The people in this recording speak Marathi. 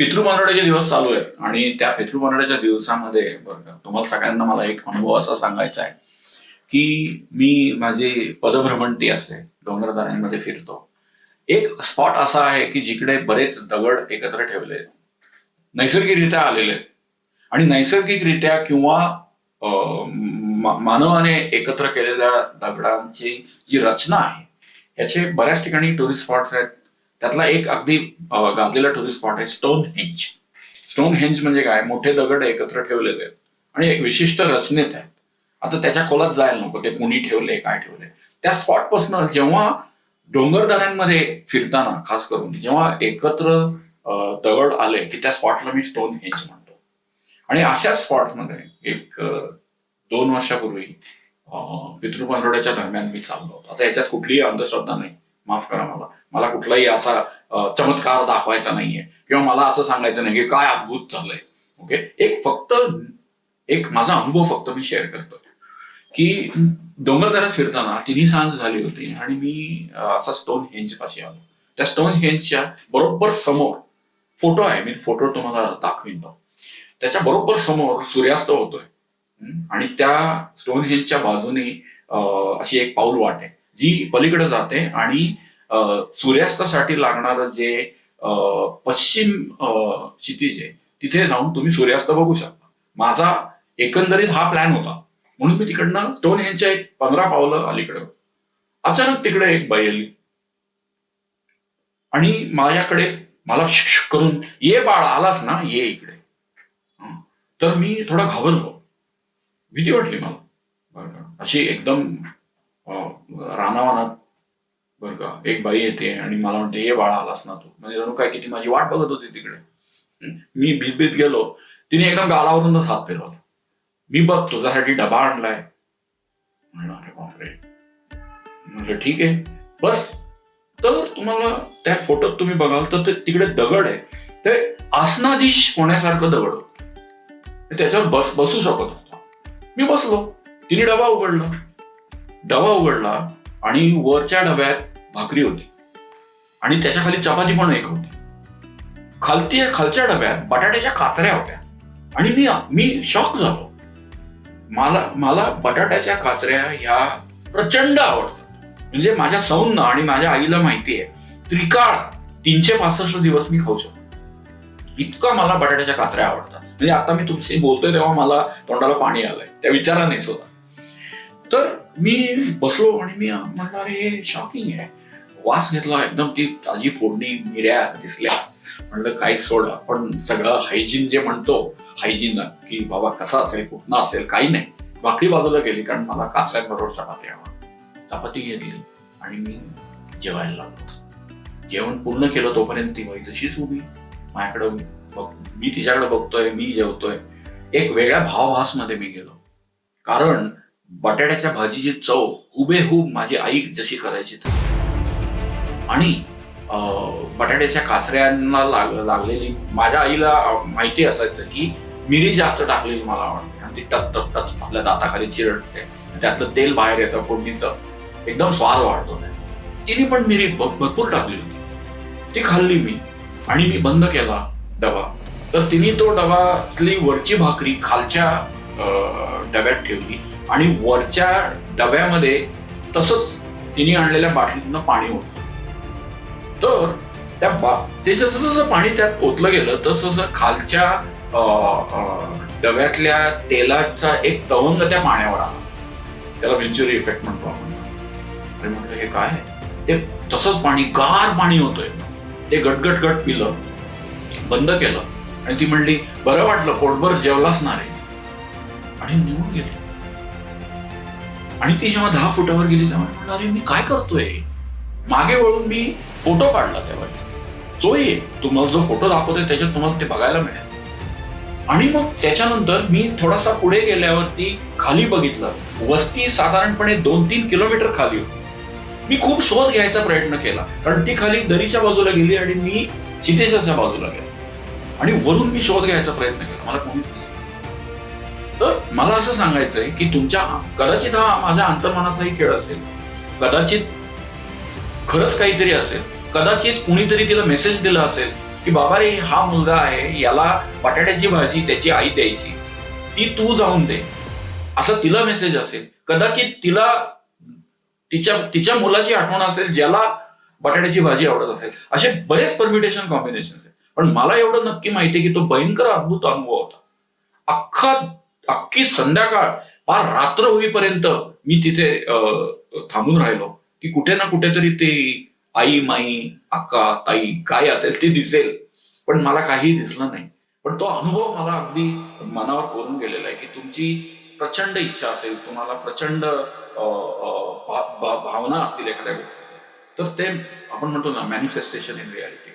पितृपंधरवड्याचे दिवस चालू आहेत आणि त्या पितृपंधरवड्याच्या दिवसामध्ये बरं का, तुम्हाला सगळ्यांना मला एक अनुभव असा सांगायचा आहे की मी माझी पदभ्रमंती असते, डोंगरदऱ्यांमध्ये फिरतो. एक स्पॉट असा आहे की जिकडे बरेच दगड एकत्र ठेवले आहेत, नैसर्गिकरित्या आलेले आहेत. आणि नैसर्गिकरित्या किंवा मानवाने एकत्र केलेल्या दगडांची जी रचना आहे याचे बऱ्याच ठिकाणी टुरिस्ट स्पॉट्स आहेत. त्यातला एक अगदी गाजलेला टुरिस्ट स्पॉट आहे स्टोन हेंज. स्टोन हेंज म्हणजे काय, मोठे दगड एकत्र ठेवलेले आहेत आणि एक विशिष्ट रचनेत आहेत. आता त्याच्या खोलात जायला नको, ते कुणी ठेवले काय ठेवले. त्या स्पॉट पासून जेव्हा डोंगरदऱ्यांमध्ये फिरताना खास करून जेव्हा एकत्र दगड आले की त्या स्पॉटला मी स्टोन हेंज म्हणतो. आणि अशा स्पॉटमध्ये एक 2 वर्षापूर्वी पितृपंधरवड्याच्या दरम्यान मी चाललो होतो. आता याच्यात कुठलीही अंधश्रद्धा नाही, माफ करा, मला कुठलाही असा चमत्कार दाखवायचा नाहीये किंवा मला असं सांगायचं नाही की काय अद्भुत झालंय. ओके, एक माझा अनुभव फक्त मी शेअर करतोय की डोंगरदऱ्यात फिरताना तिन्ही सांज झाली होती आणि मी असा स्टोन हेंज पाशी आलो. त्या स्टोन हेंजच्या बरोबर समोर फोटो आहे, मी फोटो तुम्हाला दाखवीन. त्याच्या बरोबर समोर सूर्यास्त होतोय आणि त्या स्टोन हेंजच्या बाजूने अशी एक पाऊल वाट आहे जी पलीकडे जाते आणि सूर्यास्तासाठी लागणारं जे पश्चिम क्षितिज आहे तिथे जाऊन तुम्ही सूर्यास्त बघू शकता. माझा एकंदरीत हा प्लॅन होता म्हणून मी तिकडनं स्टोन हेंजच्या एक 15 पावलं अलीकडे अचानक तिकडे एक बाई आली आणि माझ्याकडे मला शिक्षक करून, ये बाळ आलास ना, ये इकडे. तर मी थोडा घाबरलो, भीती वाटली मला बरं का. अशी एकदम रानावानात बरं का एक बाई येते आणि मला म्हणते ये बाळा आलास ना तू, म्हणजे जणू काय किती माझी वाट बघत होती तिकडे. मी भीत गेलो. तिने एकदम गालावरूनच हात फिरवला. मी बघ तुझ्यासाठी डबा आणलाय. म्हणलं अरे बापरे. म्हटलं ठीक आहे बस. तर तुम्हाला त्या फोटोत तुम्ही बघाल तर तिकडे दगड आहे, ते आसनाधीश होण्यासारखं दगड होतं. त्याच्यावर बसू शकत होतो. मी बसलो. तिने डबा उघडला आणि वरच्या डब्यात भाकरी होती आणि त्याच्या खाली चपाती पण एक होती. खालच्या डब्यात बटाट्याच्या काचऱ्या होत्या आणि मी शॉक झालो. मला बटाट्याच्या काचऱ्या ह्या प्रचंड आवडतात. म्हणजे माझ्या सौंना आणि माझ्या आईला माहिती आहे, त्रिकाळ 365 दिवस मी खाऊ शकतो, इतका मला बटाट्याच्या काचऱ्या आवडतात. म्हणजे आता मी तुमच्याशी बोलतोय तेव्हा मला तोंडाला पाणी आलंय त्या विचाराने सुद्धा. तर मी बसलो आणि मी म्हणलं अरे हे शॉकिंग आहे. वास घेतला, एकदम ती ताजी फोडणी मिऱ्या दिसल्या. म्हणलं काही सोड, आपण सगळं हायजीन जे म्हणतो, हायजीन की बाबा कसा असेल कुठनं असेल काही नाही. भाकरी बाजूला गेली कारण मला काचऱ्यांबरोबर चपाती आवडते. चपाती घेतली आणि मी जेवायला लागलो. जेवण पूर्ण केलं तोपर्यंत ती बाई तशीच उभी माझ्याकडे, मी तिच्याकडे बघतोय, मी जेवतोय. एक वेगळ्या भावभास मध्ये मी गेलो, कारण बटाट्याच्या भाजीची चव हुबेहूब माझी आई जशी करायची तशी. आणि बटाट्याच्या काचऱ्यांना लागलेली, माझ्या आईला माहिती असायचं की मिरी जास्त टाकलेली मला आवडते आणि ती टच आपल्या दाताखाली चिरडते, त्यातलं तेल बाहेर येतं फोडणीचं, एकदम स्वाद वाढतो. तिने पण मिरी भरपूर टाकली होती. ती खाल्ली मी आणि मी बंद केला डबा. तर तिने तो डबातली वरची भाकरी खालच्या डब्यात ठेवली आणि वरच्या डब्यामध्ये तसंच तिने आणलेल्या बाटलीतनं पाणी ओतलं. तर ते जसं पाणी त्यात ओतलं गेलं तसं खालच्या डब्यातल्या तेलाचा एक तवंग त्या पाण्यावर आला. त्याला व्हेंचुरी इफेक्ट म्हणतो आपण. अरे म्हटलं हे काय, ते तसंच पाणी, गार पाणी होतंय. ते गटगट पिलं, बंद केलं आणि ती म्हणली बरं वाटलं, पोटभर जेवलाच ना रे, आणि निघून गेली. आणि ती जेव्हा 10 फुटावर गेली तेव्हा म्हटलं अरे मी काय करतोय. मागे वळून मी फोटो काढला तेव्हा. तोही तुम्हाला जो फोटो दाखवतोय त्याच्यात तुम्हाला ते बघायला मिळेल. आणि मग त्याच्यानंतर मी थोडासा पुढे गेल्यावरती खाली बघितलं, वस्ती साधारणपणे 2-3 किलोमीटर खाली होती. मी खूप शोध घ्यायचा प्रयत्न केला कारण ती खाली दरीच्या बाजूला गेली आणि मी चितेच्या बाजूला गेलो आणि वरून मी शोध घ्यायचा प्रयत्न केला, मला कोणीच दिसलं. तर मला असं सांगायचंय की तुमच्या, कदाचित हा माझ्या अंतर्मनाचाही खेळ असेल, कदाचित खरंच काहीतरी असेल, कदाचित कुणीतरी तिला मेसेज दिला असेल की बाबा रे हा मुलगा आहे, याला बटाट्याची भाजी त्याची आई द्यायची, ती तू जाऊन दे, असं तिला मेसेज असेल. कदाचित तिला तिच्या मुलाची आठवण असेल ज्याला बटाट्याची भाजी आवडत असेल. असे बरेच परम्युटेशन कॉम्बिनेशन आहेत. पण मला एवढं नक्की माहितीये की तो भयंकर अद्भुत अनुभव होता. अख्खी संध्याकाळ फार रात्र होईपर्यंत मी तिथे थांबून राहिलो की कुठे ना कुठेतरी ते आई, माई, अक्का, ताई काय असेल ते दिसेल. पण मला काही दिसलं नाही. पण तो अनुभव मला अगदी मनावर कोरून गेलेला आहे की तुमची प्रचंड इच्छा असेल, तुम्हाला प्रचंड भावना असतील एखाद्या गोष्टीत, तर ते आपण म्हणतो ना मॅनिफेस्टेशन इन रियालिटी,